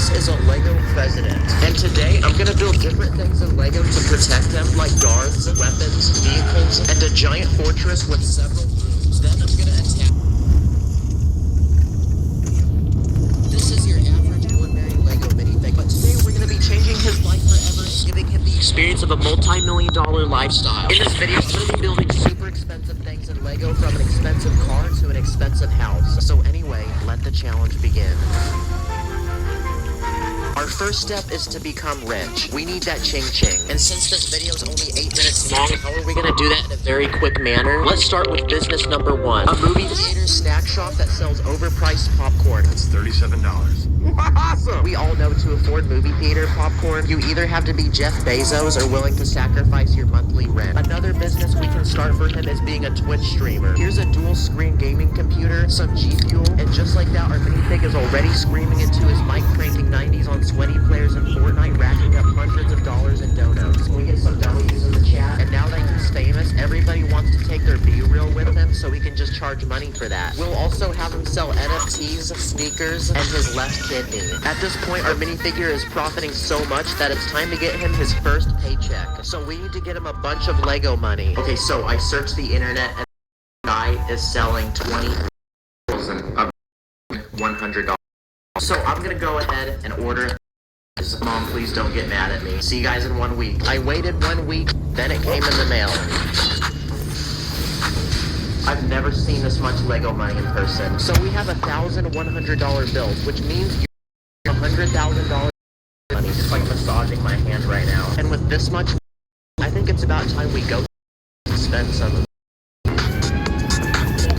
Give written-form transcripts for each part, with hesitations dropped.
This is a LEGO president, and today I'm gonna build different things in LEGO to protect them, like guards, weapons, vehicles, and a giant fortress with several rooms. Then I'm gonna attack. This is your average, ordinary LEGO minifig, but today we're gonna be changing his life forever, giving him the experience of a multi-million-dollar lifestyle. In this video, I'm gonna be building super expensive things in LEGO, from an expensive car to an expensive house. So anyway, let the challenge begin. Our first step is to become rich. We need that ching-ching. And since this video is only 8 minutes long, how are we gonna do that in a very quick manner? Let's start with business number 1. A movie theater snack shop that sells overpriced popcorn. That's $37. Awesome! We all know to afford movie theater popcorn, you either have to be Jeff Bezos or willing to sacrifice your monthly rent. Another business we can start for him is being a Twitch streamer. Here's a dual-screen gaming computer, some G Fuel, and just like that, our minifig is already screaming into his mic, cranking 90s on sweaty players in Fortnite, racking up hundreds of dollars in donos. We get some W's in the chat, and now that he's famous, everybody wants to take their B-reel with him, so we can just charge money for that. We'll also have him sell NFTs, sneakers, and his left kidney. At this point, our minifigure is profiting so much that it's time to get him his first paycheck. So we need to get him a bunch of LEGO money. Okay, so I searched the internet, and the guy is selling $20,000 of $100. So I'm gonna go ahead and order. Mom, please don't get mad at me. See you guys in 1 week. I waited 1 week, then it came in the mail. I've never seen this much LEGO money in person. So we have $1,100 bills, which means you have $100,000 money, just like massaging my hand right now. And with this much, I think it's about time we go spend some.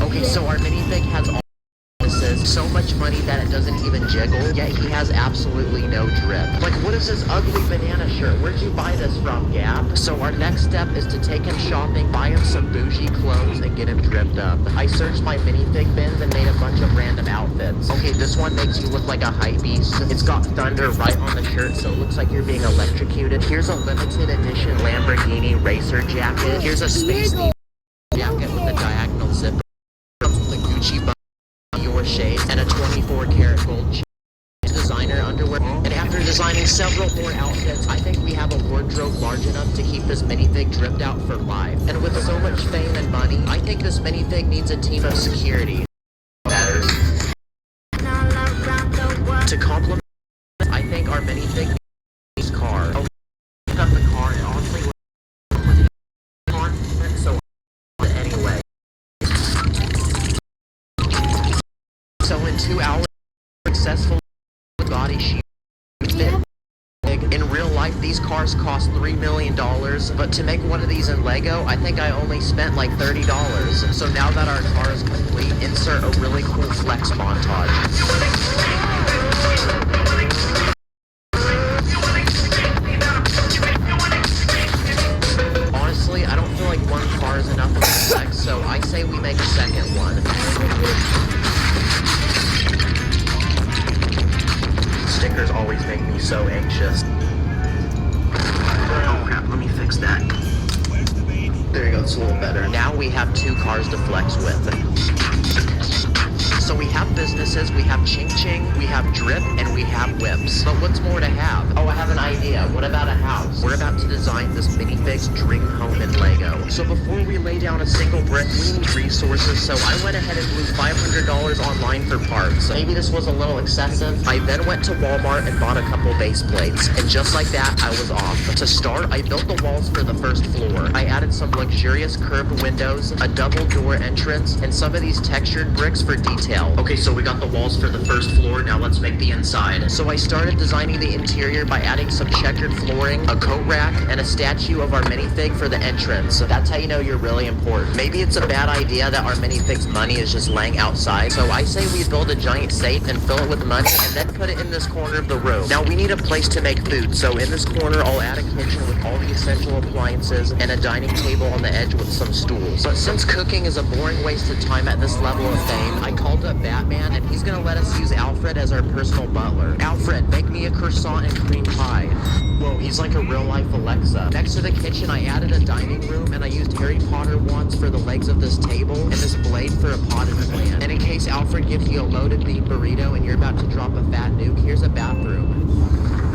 Okay, so our minifig has all so much money that it doesn't even jiggle, yet he has absolutely no drip. Like, what is this ugly banana shirt? Where'd you buy this from, Gap? So our next step is to take him shopping, buy him some bougie clothes, and get him dripped up. I searched my minifig bins and made a bunch of random outfits. Okay, this one makes you look like a hypebeast. It's got thunder right on the shirt, so it looks like you're being electrocuted. Here's a limited edition Lamborghini racer jacket. Here's a space needle jacket with a diagonal zipper. Comes with a Gucci button, shade, and a 24-karat gold chain. Designer underwear. And after designing several more outfits, I think we have a wardrobe large enough to keep this minifig dripped out for life. And with so much fame and money, I think this minifig needs a team of security. To complement, I think our minifig needs a car. Oh, pick up the car, and honestly, so anyway. So in 2 hours, successful body sheet fit. In real life, these cars cost $3 million, but to make one of these in LEGO, I think I only spent like $30. So now that our car is complete, insert a really cool flex montage. Honestly, I don't feel like one car is enough of a flex, so I say we make a second one. Stickers always make me so anxious. Oh crap, let me fix that. There you go, it's a little better. Now we have 2 cars to flex with. So we have businesses, we have Ching Ching, we have Drip, and we have Whips. But what's more to have? Oh, I have an idea. What about a house? We're about to design this minifig's dream home in LEGO. So before we lay down a single brick, we need resources, so I went ahead and blew $500 online for parts. Maybe this was a little excessive. I then went to Walmart and bought a couple base plates, and just like that, I was off. To start, I built the walls for the first floor. I added some luxurious curved windows, a double door entrance, and some of these textured bricks for detail. Okay, so we got the walls for the first floor, now let's make the inside. So I started designing the interior by adding some checkered flooring, a coat rack, and a statue of our minifig for the entrance. That's how you know you're really important. Maybe it's a bad idea that our minifig's money is just laying outside, so I say we build a giant safe and fill it with money and then put it in this corner of the room. Now we need a place to make food, so in this corner I'll add a kitchen with all the essential appliances and a dining table on the edge with some stools. But since cooking is a boring waste of time at this level of fame, I called up up Batman, and he's gonna let us use Alfred as our personal butler. Alfred, make me a croissant and cream pie. Whoa, he's like a real-life Alexa. Next to the kitchen, I added a dining room, and I used Harry Potter wands for the legs of this table, and this blade for a potted plant. And in case Alfred gives you a loaded beef burrito and you're about to drop a fat nuke, here's a bathroom.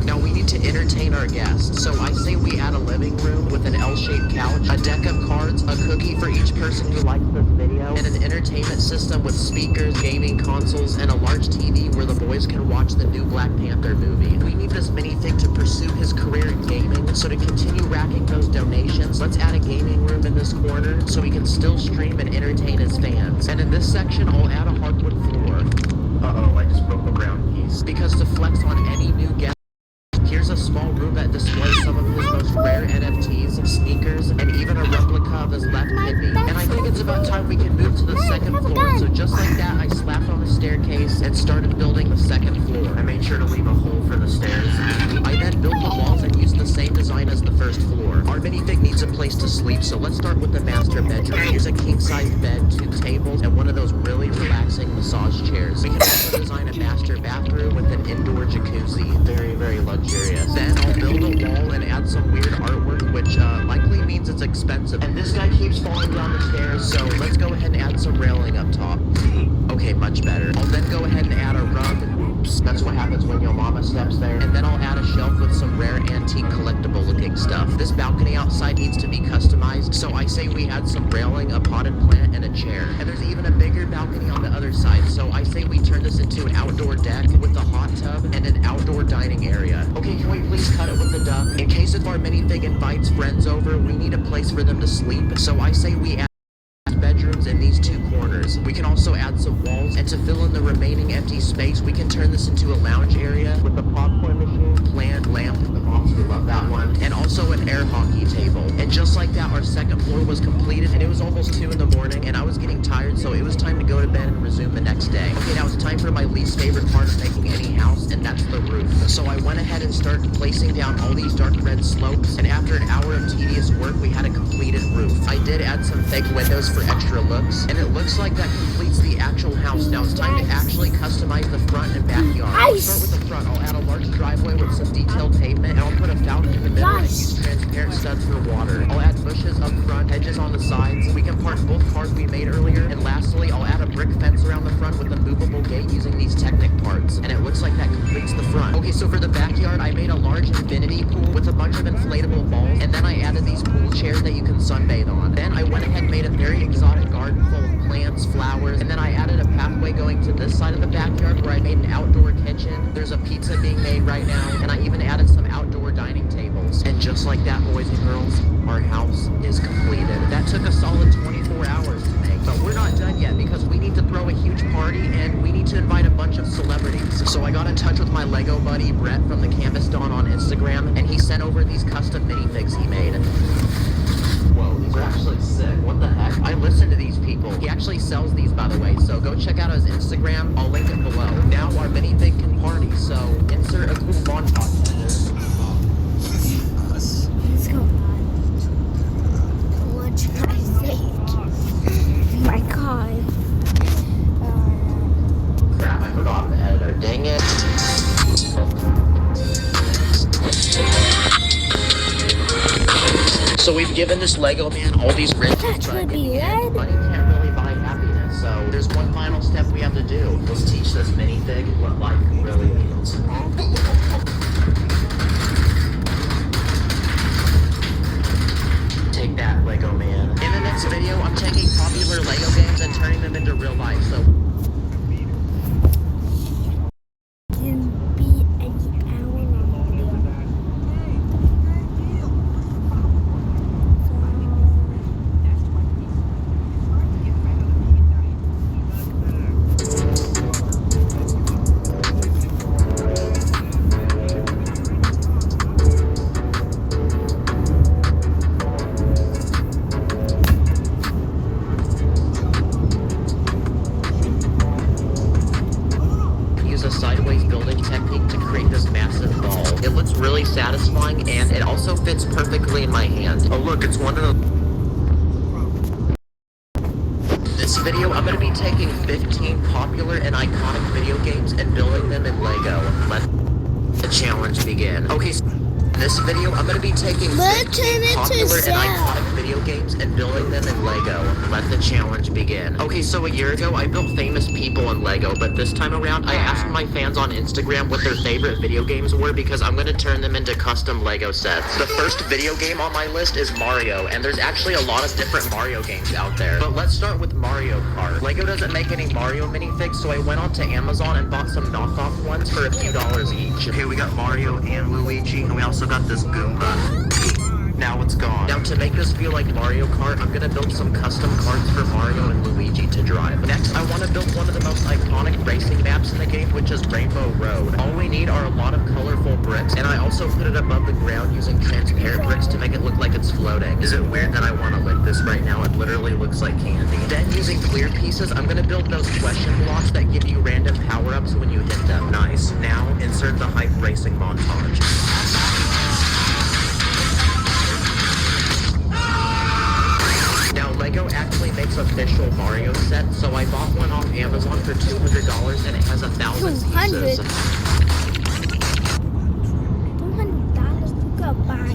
Now we need to entertain our guests, so I say we add a living room with an L-shaped couch, a deck of cards, a cookie for each person who likes this video, and an entertainment system with speakers, gaming consoles, and a large TV where the boys can watch the new Black Panther movie. We need this minifig to pursue his career in gaming, so to continue racking those donations, let's add a gaming room in this corner so he can still stream and entertain his fans. And in this section, I'll add a hardwood floor. Uh-oh, I just broke the ground piece. Because to flex on any new guest, here's a small room that displays some of his most rare NFTs, sneakers, and even a replica of his left kidney. And I think it's about time we can move to the second floor. So just like that, I slapped on a staircase and started building the second floor. I made sure to leave a hole for the stairs. I then built the walls and used the same design as the first floor. Our minifig needs a place to sleep, so let's start with the master bedroom. Here's a king-sized bed, 2 tables, and one of those really relaxing massage chairs. We can also design a master bathroom with an indoor jacuzzi. Very, very luxurious. Then I'll build a wall and add some weird artwork, which likely means it's expensive. And this guy keeps falling down the stairs, so let's go ahead and add some railing up top. Okay, much better. I'll then go ahead and add a rug. Oops, that's what happens when your mama steps there. And then I'll add a shelf with some rare antique collectible looking stuff. This balcony outside needs to be customized, so I say we add some railing, a potted plant, and a chair. And there's even a bigger balcony on the other side, so I say we turn this into an outdoor deck with a hot tub and an outdoor dining area. Okay, can we please cut it with the duck? In case if our minifig invites friends over, we need a place for them to sleep, so I say we add bedrooms in these 2 corners. We can also add some walls, and to fill in the remaining empty space, we can turn this into a lounge area with a popcorn machine, plant, lamp, the moms will love that one, and also an air hockey table. And just like that, our second floor was completed, and it was almost 2 in the morning, and I was getting tired, so it was time to go to bed and resume the next day. Okay, now it's time for my least favorite part of making any house, and that's the roof. So I went ahead and started placing down all these dark red slopes, and after an hour of tedious work, we had a completed roof. I did add some fake windows for extra looks, and it looks like that completes the actual house. Now it's time to actually customize the front and backyard. I'll start with the front. I'll add a large driveway with some detailed pavement, and I'll put a fountain in the middle and use transparent studs for water. I'll add bushes up front, hedges on the sides. We can park both cars we made earlier, and lastly, I'll add a brick fence around the front with a movable gate using these Technic parts, and it looks like that completes the front. Okay, so for the backyard, I made a large infinity pool with a bunch of inflatable balls, and then I added these pool chairs that you can sunbathe on. Then I went ahead and made a very exotic garden full of plants, flowers, and then I added a pathway going to this side of the backyard where I made an outdoor kitchen. There's a pizza being made right now, and I even added some outdoor dining tables. And just like that, boys and girls, our house is completed. That took a solid 24 hours to make, but we're not done yet because we need to throw a huge party and we need to invite a bunch of celebrities. So I got in touch with my Lego buddy Brett from the Canvas Dawn on Instagram, and he sent over these custom minifigs he made. Whoa, these are actually sick. What the heck? I listened to these people. He actually sells these, by the way, so go check out his Instagram. I'll link it below. Now our minifig can party, so insert a cool montage. Let's go. What should I say? Oh my god. Crap, I forgot the editor. Dang it. So we've given this Lego man all these riches, but in the end, money can't really buy happiness. So there's one final step we have to do. Let's teach this minifig what life really means. Take that, Lego man. In the next video, I'm taking popular Lego games and turning them into real life. So Can be any hour long video. use a sideways building technique to create this massive ball. It looks really satisfying, and it also fits perfectly in my hand. Oh look, it's one of the... This video, I'm I'm gonna be taking 15 popular and iconic video games and building them in Lego. Let the challenge begin. Okay, so in this video, I'm gonna be taking 15 popular and iconic video games and building them in Lego. Let the challenge begin. Okay, so a year ago, I built famous people in Lego, but this time around, I asked my fans on Instagram what their favorite video games were because I'm gonna turn them into custom Lego sets. The first video game on my list is Mario, and there's actually a lot of different Mario games out there. But let's start with Mario Kart. Lego doesn't make any Mario minifigs, so I went onto Amazon and bought some knockoff ones for a few dollars each. Okay, we got Mario and Luigi, and we also got this Goomba. Now it's gone. Now to make this feel like Mario Kart, I'm gonna build some custom carts for Mario and Luigi to drive. Next, I want to build one of the most iconic racing maps in the game, which is Rainbow Road. All we need are a lot of colorful bricks, and I also put it above the ground using transparent bricks to make it look like it's floating. Is it weird that I want to lick this right now? It literally looks like candy. Then using clear pieces, I'm gonna build those question blocks that give you random power-ups when you hit them. Nice. Now, insert the hype racing montage. Now, Lego actually makes official Mario set, so I bought one off Amazon for $200 and it has 1,000 pieces. $200 to go buy.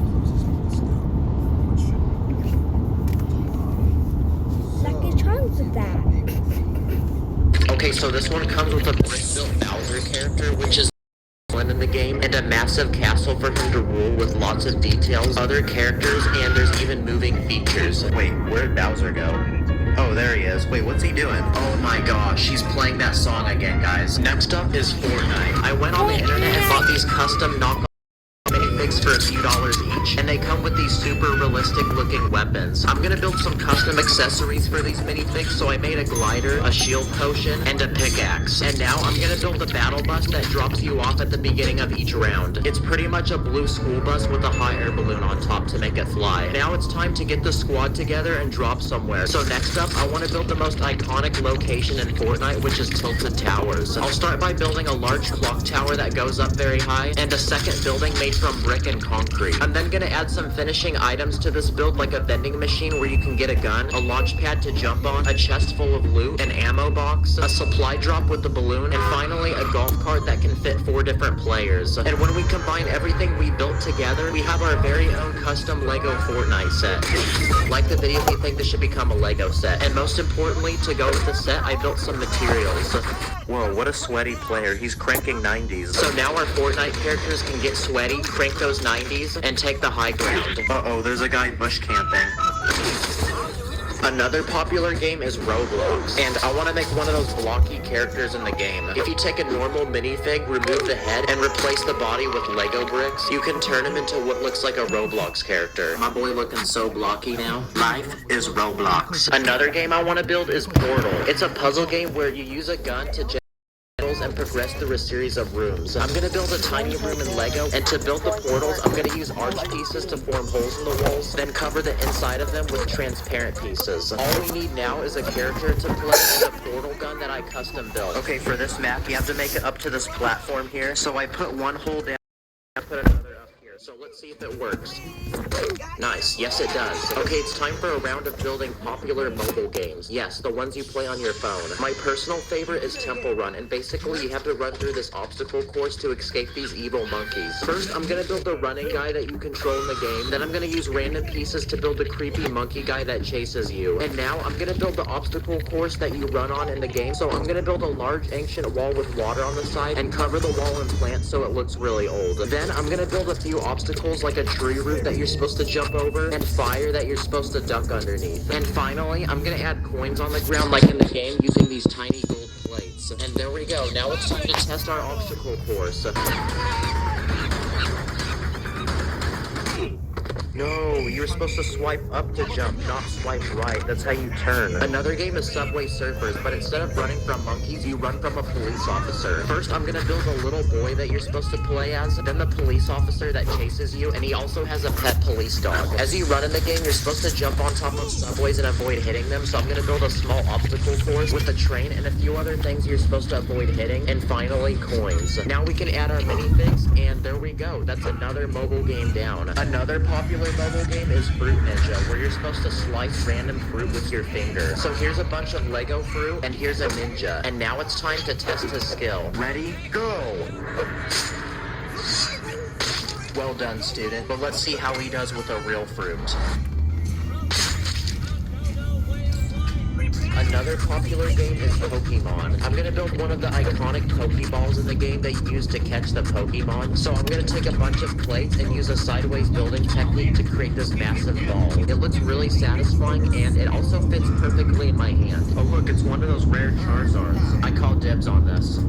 Lucky Charms with that. Okay, so this one comes with a brick-built Bowser character, which is in the game, and a massive castle for him to rule with lots of details, other characters, and there's even moving features. Wait, where'd Bowser go? Oh, there he is. Wait, what's he doing? Oh my gosh, he's playing that song again, guys. Next up is Fortnite. I went on the internet and bought these custom knockoff minifigs for a few dollars each, and they come with these super realistic looking weapons. I'm gonna build some custom accessories for these minifigs, so I made a glider, a shield potion, and a pickaxe. And now I'm gonna build a battle bus that drops you off at the beginning of each round. It's pretty much a blue school bus with a hot air balloon on top to make it fly. Now it's time to get the squad together and drop somewhere. So next up, I want to build the most iconic location in Fortnite, which is Tilted Towers. I'll start by building a large clock tower that goes up very high, and a second building made from brick and concrete. I'm then gonna add some finishing items to this build, like a vending machine where you can get a gun, a launch pad to jump on, a chest full of loot, an ammo box, a supply drop with the balloon, and finally a golf cart that can fit 4 different players. And when we combine everything we built together, we have our very own custom Lego Fortnite set. Like the video if you think this should become a Lego set. And most importantly, to go with the set, I built some materials. Whoa, what a sweaty player. He's cranking 90s. So now our Fortnite characters can get sweaty, crank those 90s, and take the high ground. Uh-oh, there's a guy bush camping. Another popular game is Roblox, and I want to make one of those blocky characters in the game. If you take a normal minifig, remove the head, and replace the body with Lego bricks, you can turn him into what looks like a Roblox character. My boy looking so blocky now. Life is Roblox. Another game I want to build is Portal. It's a puzzle game where you use a gun to and progress through a series of rooms. I'm gonna build a tiny room in Lego, and to build the portals, I'm gonna use arch pieces to form holes in the walls, then cover the inside of them with transparent pieces. All we need now is a character to play and a portal gun that I custom built. Okay, for this map, you have to make it up to this platform here, so I put one hole down, I put another up here. So let's see if it works. Nice, yes it does. Okay, it's time for a round of building popular mobile games. Yes, the ones you play on your phone. My personal favorite is Temple Run, and basically you have to run through this obstacle course to escape these evil monkeys. First, I'm gonna build the running guy that you control in the game, then I'm gonna use random pieces to build the creepy monkey guy that chases you. And now, I'm gonna build the obstacle course that you run on in the game, so I'm gonna build a large ancient wall with water on the side, and cover the wall in plants so it looks really old. Then, I'm gonna build a few obstacles like a tree root that you're supposed to jump over, and fire that you're supposed to duck underneath. And finally, I'm gonna add coins on the ground like in the game using these tiny gold plates. And there we go, now it's time to test our obstacle course. No, you're supposed to swipe up to jump, not swipe right. That's how you turn. Another game is Subway Surfers, but instead of running from monkeys, you run from a police officer. First, I'm gonna build a little boy that you're supposed to play as, then the police officer that chases you, and he also has a pet police dog. As you run in the game, you're supposed to jump on top of subways and avoid hitting them, so I'm gonna build a small obstacle course with a train and a few other things you're supposed to avoid hitting, and finally, coins. Now we can add our minifigs, and there we go. That's another mobile game down. Another popular popular mobile game is Fruit Ninja, where you're supposed to slice random fruit with your finger. So here's a bunch of Lego fruit, and here's a ninja. And now it's time to test his skill. Ready? Go! Well done, student, but let's see how he does with a real fruit. Another popular game is Pokemon. I'm gonna build one of the iconic Pokeballs in the game that you use to catch the Pokemon. So I'm gonna take a bunch of plates and use a sideways building technique to create this massive ball. It looks really satisfying and it also fits perfectly in my hand. Oh look, it's one of those rare Charizards. I call dibs on this.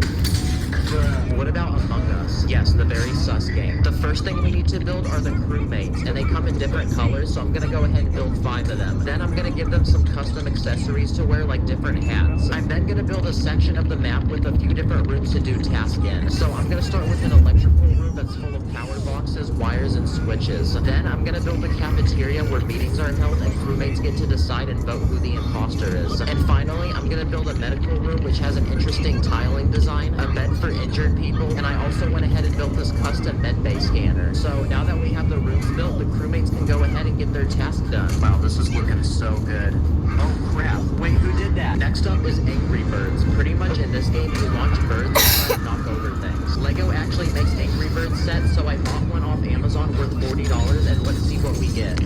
What about Among Us? Yes, the very sus game. The first thing we need to build are the crewmates, and they come in different colors, so I'm gonna go ahead and build 5 of them. Then I'm gonna give them some custom accessories to wear, like different hats. I'm then gonna build a section of the map with a few different rooms to do tasks in. So I'm gonna start with an electrical room that's full of power boxes, wires, and switches. Then I'm gonna build a cafeteria where meetings are held and crewmates get to decide and vote who the imposter is. And finally, I'm gonna build a medical room which has an interesting tiling design, a bed for injured people, and I also went ahead and built this custom medbay scanner. So now that we have the rooms built, the crewmates can go ahead and get their task done. Wow, this is looking so good. Oh crap, wait, who did that? Next up is Angry Birds. Pretty much in this game, you launch birds and try to knock over things. Lego actually makes Angry Birds sets, so I bought one off Amazon worth $40, and let's see what we get.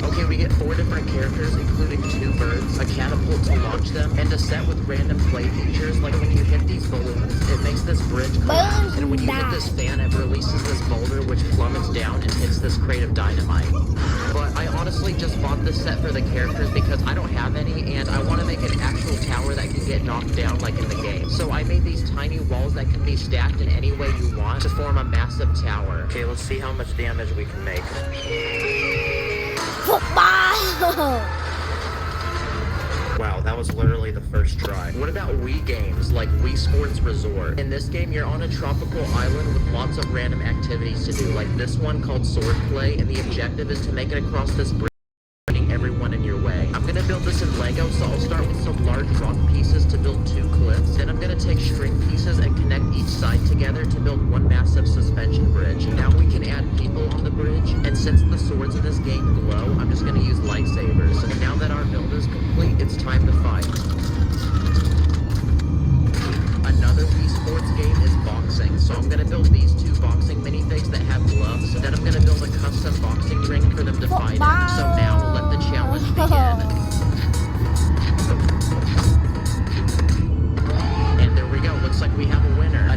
Okay, we get 4 different characters, including 2 birds, a catapult to launch them, and a set with random play features, like when you hit these balloons, it makes this bridge collapse, and when you hit this fan, it releases this boulder which plummets down and hits this crate of dynamite. But I honestly just bought this set for the characters because I don't have any, and I want to make an actual tower that can get knocked down like in the game. So I made these tiny walls that can be stacked in any way you want to form a massive tower. Okay, let's see how much damage we can make. Football! Wow, that was literally the first try. What about Wii games, like Wii Sports Resort? In this game, you're on a tropical island with lots of random activities to do, like this one called Swordplay, and the objective is to make it across this bridge, putting everyone in your way. I'm gonna build this in Lego, so I'll start with some large rock pieces to build 2 cliffs. Then I'm gonna take string pieces and connect each side together to build one massive suspension bridge. Now we can add people on the bridge, and since the swords in this game glow, I'm just gonna use lightsabers. And now that our build is complete, it's time to fight. Another Wii Sports game is boxing, so I'm gonna build these 2 boxing minifigs that have gloves. Then I'm gonna build a custom boxing ring for them to fight in. So now let the challenge begin. And there we go. Looks like we have a winner.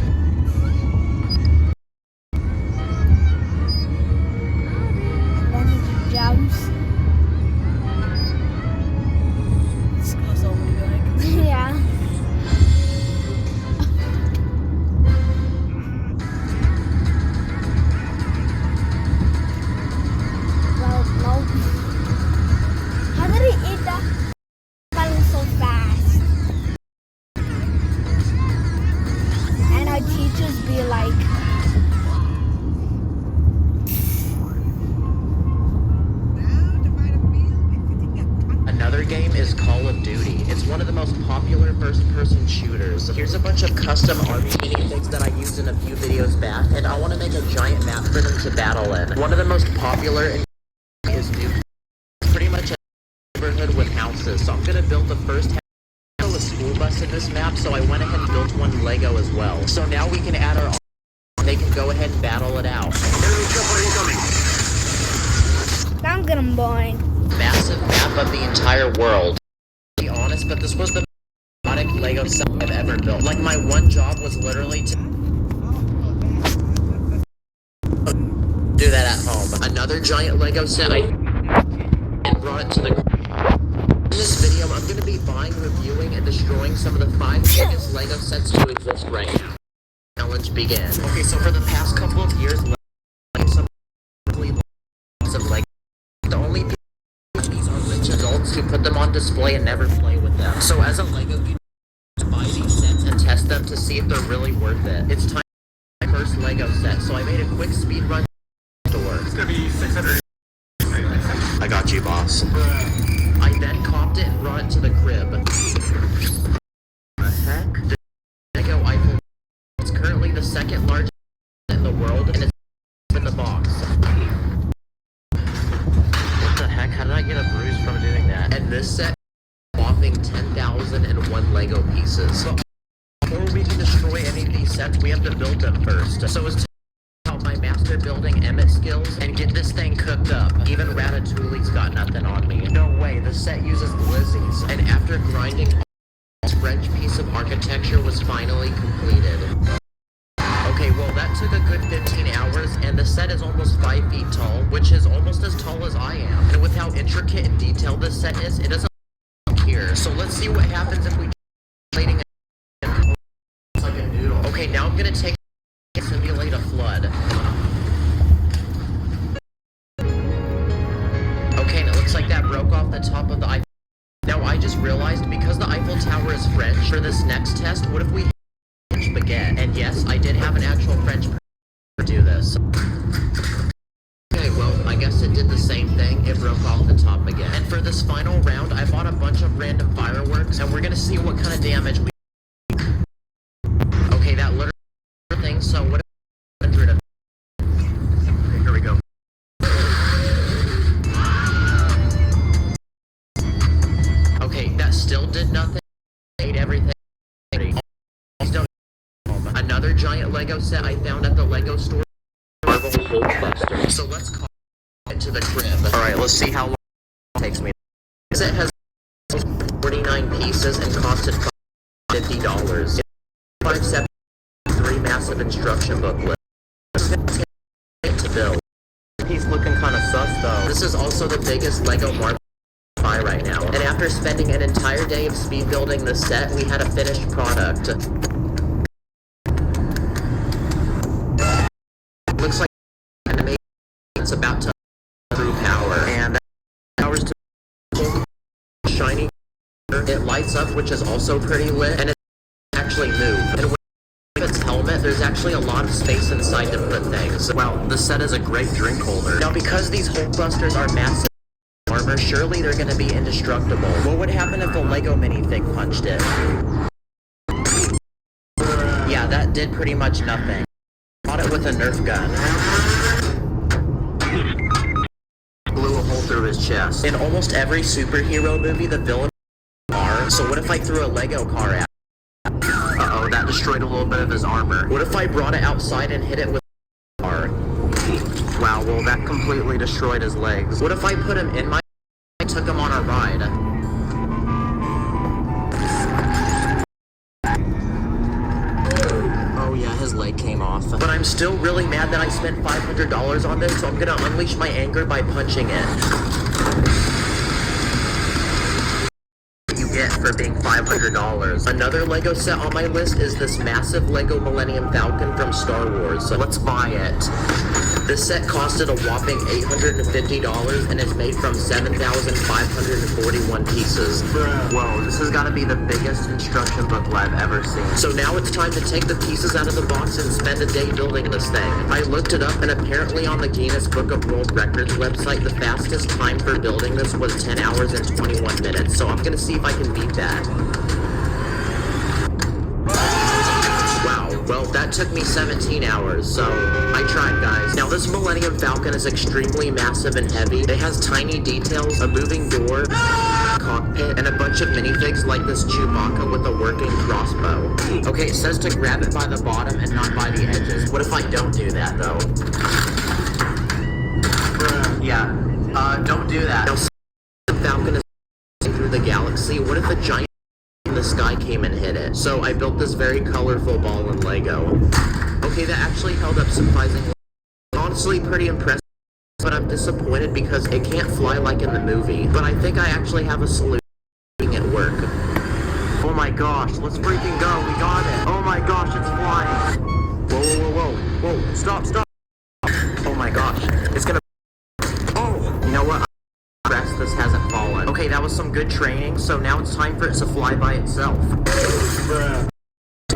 Jumps. Yeah. Well, no. How did he eat that balloon so fast? And our teachers be like, Another game is Call of Duty. It's one of the most popular first-person shooters. Here's a bunch of custom army minifigs that I used in a few videos back, and I want to make a giant map for them to battle in. One of the most popular is Duke. Pretty much a neighborhood with houses, so I'm going to build the first a school bus in this map, so I went ahead and built one Lego as well. So now we can add our army, and they can go ahead and battle it out. I'm getting boring. Massive map of the entire world. To be honest, but this was the most chaotic Lego set I've ever built. Like, my one job was literally to do that at home. Another giant Lego set and brought it to the... In this video, I'm going to be buying, reviewing, and destroying some of the 5 biggest Lego sets to exist right now. Challenge begin. Okay, so for the past couple of years, some of Lego. The only people these are rich adults who put them on display and never play with them. So as a Lego, you buy these sets and test them to see if they're really worth it. It's time for my first Lego set, so I made a quick speed run store. It's gonna be 600. I got you, boss. I then copped it and brought it to the crib. The heck? The Lego Eiffel is currently the 2nd largest in the world, and it's in the box. this set whopping 10,001 Lego pieces. So before we can destroy any of these sets, we have to build them first. So it's out my master building Emmett skills and get this thing cooked up. Even Ratatouille's got nothing on me. No way, the set uses glizzies. And after grinding, this French piece of architecture was finally completed. Okay, well that took a good 15 hours, and the set is almost 5 feet tall, which is almost as tall as I am. And with how intricate and detailed this set is, it doesn't here. So let's see what happens if we plating it like a noodle. Okay, now I'm gonna simulate a flood. Okay, and it looks like that broke off the top of the Eiffel. Now I just realized, because the Eiffel Tower is French, for this next test, what if we French baguette? And yes, I did have an actual French to do this. Okay, well, I guess it did the same thing. It broke off the top again. And for this final round, I bought a bunch of random fireworks, and we're gonna see what kind of damage we... Okay, that literally thing, so what if... Here we go. Okay, that still did nothing. Ate everything. Another giant Lego set I found at the Lego store. So let's call it to the crib. Alright, let's see how long it takes me. This set has 49 pieces and costed $50. 573 massive instruction booklet. To build. He's looking kind of sus though. This is also the biggest Lego Marvel buy right now. And after spending an entire day of speed building the set, we had a finished product. Looks like it's about to through power, and powers to shiny. It lights up, which is also pretty lit, and it actually moves. And with its helmet, there's actually a lot of space inside to put things. Wow, the set is a great drink holder. Now, because these Hulkbusters are massive armor, surely they're going to be indestructible. What would happen if a Lego minifig punched it? Yeah, that did pretty much nothing. Caught it with a Nerf gun. Blew a hole through his chest. In almost every superhero movie, the villain are. So what if I threw a Lego car at him? Uh-oh, that destroyed a little bit of his armor. What if I brought it outside and hit it with a car? Wow, well that completely destroyed his legs. What if I put him in my... I took him on a ride? His leg came off. But I'm still really mad that I spent $500 on this, so I'm gonna unleash my anger by punching it. You get for being $500. Another Lego set on my list is this massive Lego Millennium Falcon from Star Wars, so let's buy it. This set costed a whopping $850 and is made from 7,541 pieces. Whoa, this has got to be the biggest instruction booklet I've ever seen. So now it's time to take the pieces out of the box and spend a day building this thing. I looked it up, and apparently on the Guinness Book of World Records website, the fastest time for building this was 10 hours and 21 minutes. So I'm gonna see if I can beat that. Well, that took me 17 hours, so I tried, guys. Now, this Millennium Falcon is extremely massive and heavy. It has tiny details, a moving door, cockpit, and a bunch of minifigs like this Chewbacca with a working crossbow. Okay, it says to grab it by the bottom and not by the edges. What if I don't do that, though? Yeah, don't do that. Now, the Falcon is through the galaxy. What if a giant in the sky came and hit it? So I built this very colorful ball in Lego. Okay, that actually held up surprisingly. Honestly, pretty impressive, but I'm disappointed because it can't fly like in the movie. But I think I actually have a solution to making it work. Oh my gosh, let's freaking go, we got it. Oh my gosh, it's flying. Whoa, whoa, whoa, whoa, whoa, stop, stop. Oh my gosh, it's gonna... Oh, you know what? This hasn't fallen. Okay, that was some good training, so now it's time for it to fly by itself.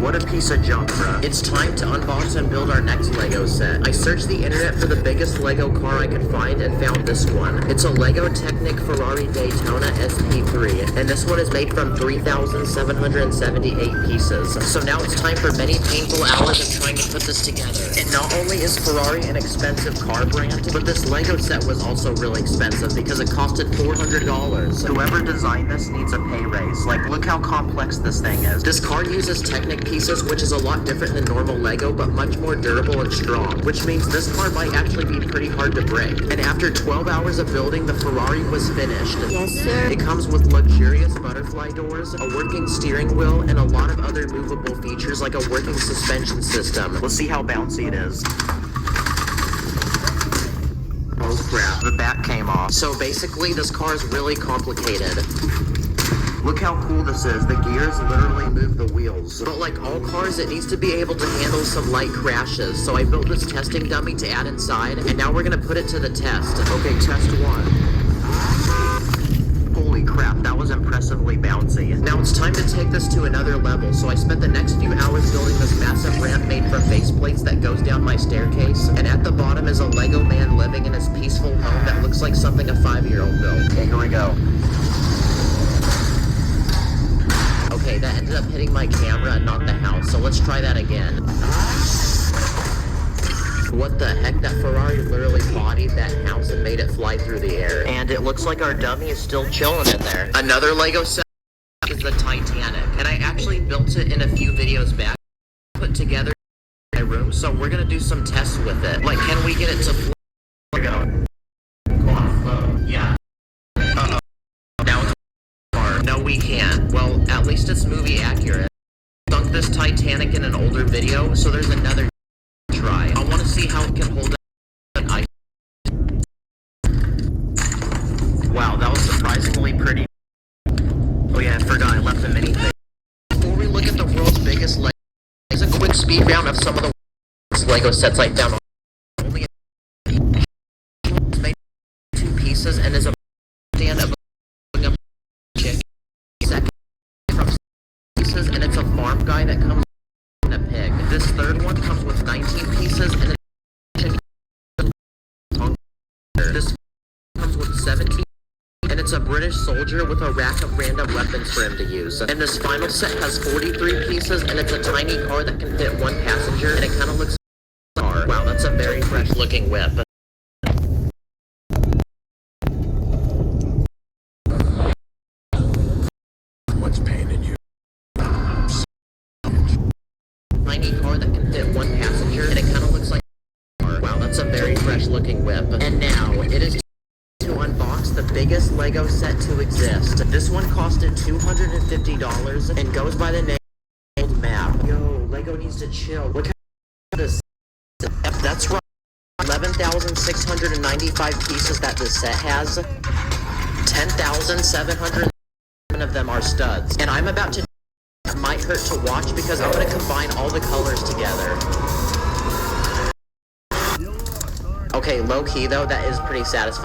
What What a piece of junk, bruh. It's time to unbox and build our next Lego set. I searched the internet for the biggest Lego car I could find and found this one. It's a Lego Technic Ferrari Daytona SP3, and this one is made from 3,778 pieces. So now it's time for many painful hours of trying to put this together. And not only is Ferrari an expensive car brand, but this Lego set was also really expensive because it costed $400. Whoever designed this needs a pay raise. Like, look how complex this thing is. This car uses Technic pieces, which is a lot different than normal Lego, but much more durable and strong, which means this car might actually be pretty hard to break. And after 12 hours of building, the Ferrari was finished. Yes, sir. It comes with luxurious butterfly doors, a working steering wheel, and a lot of other movable features like a working suspension system. Let's see how bouncy it is. Oh crap, the back came off. So basically, this car is really complicated. Look how cool this is. The gears literally move the wheels. But like all cars, it needs to be able to handle some light crashes. So I built this testing dummy to add inside, and now we're gonna put it to the test. Okay, test one. Holy crap, that was impressively bouncy. Now it's time to take this to another level, so I spent the next few hours building this massive ramp made from faceplates that goes down my staircase, and at the bottom is a Lego man living in his peaceful home that looks like something a 5-year-old built. Okay, here we go. Okay, that ended up hitting my camera and not the house, so let's try that again. What the heck, that Ferrari literally bodied that house and made it fly through the air. And it looks like our dummy is still chilling in there. Another Lego set is the Titanic, and I actually built it in a few videos back, put together in my room, so we're gonna do some tests with it. Like, can we get it to float? Here we go. Go on, float. Yeah. Uh-oh. Now it's far. No, we can't. Well, at least it's movie accurate. I sunk this Titanic in an older video, so there's another try. I want to see how it can hold up an ice. Wow, that was surprisingly pretty. Oh yeah, I forgot I left the mini thing. Before we look at the world's biggest Lego, here's a quick speed round of some of the world's Lego sets I found. Only made 2 pieces and is a stand of a chick. Second from pieces, and it's a farm guy that comes in a pig. This third one comes with 19 pieces and it's this comes with 17, and it's a British soldier with a rack of random weapons for him to use. And this final set has 43 pieces, and it's a tiny car that can fit 1 passenger, and it kind of looks like a car. Wow, that's a very fresh looking whip. What's paining you? Tiny car that can fit 1 passenger, and it kind of looks like a car. Wow, that's a very fresh looking whip. And now, it is to unbox the biggest Lego set to exist. This one costed $250 and goes by the name Old Map. Yo, Lego needs to chill. Look at this. That's right. 11,695 pieces that this set has. 10,700 of them are studs. And I'm about to... It might hurt to watch because I'm going to combine all the colors together. Okay, low-key though, that is pretty satisfying.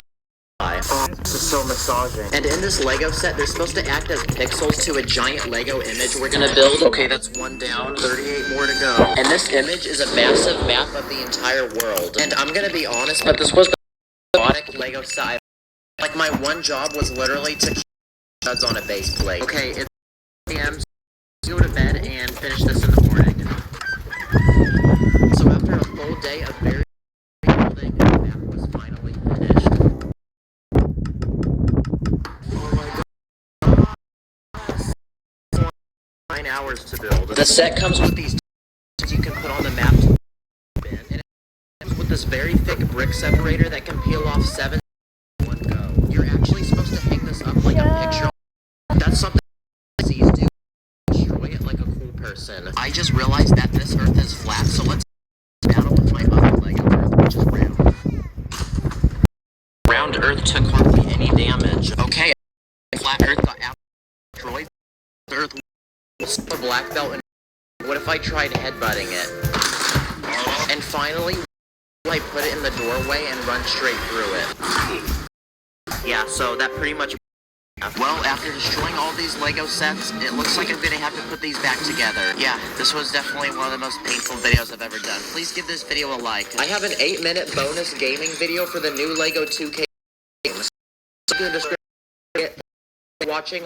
Oh, this is so massaging. And in this Lego set, they're supposed to act as pixels to a giant Lego image we're gonna build. Okay, that's 1 down, 38 more to go. And this image is a massive map of the entire world. And I'm gonna be honest, but this was the robotic Lego set. Like, my one job was literally to keep studs on a base plate. Okay, it's 8 a.m. Go to bed and finish this in the morning. So after a full day of very building, the map was finally finished. Oh my god. 9 hours to build. The set comes with these you can put on the map to bin, and it comes with this very thick brick separator that can peel off 7 in one go. You're actually supposed to hang this up like a picture. That's something Nazis do. Destroy it like a cool person. I just realized that this Earth is flat, so let's battle with my other Lego Earth, which is round. Round Earth took hardly any damage. Okay, flat Earth got destroyed. Earth was a black belt, and what if I tried headbutting it? And finally, I put it in the doorway and run straight through it. Yeah, so that pretty much Well, after destroying all these Lego sets, it looks like I'm gonna have to put these back together. Yeah, this was definitely one of the most painful videos I've ever done. Please give this video a like. I have an 8-minute bonus gaming video for the new Lego 2K games. Look in the description. Watching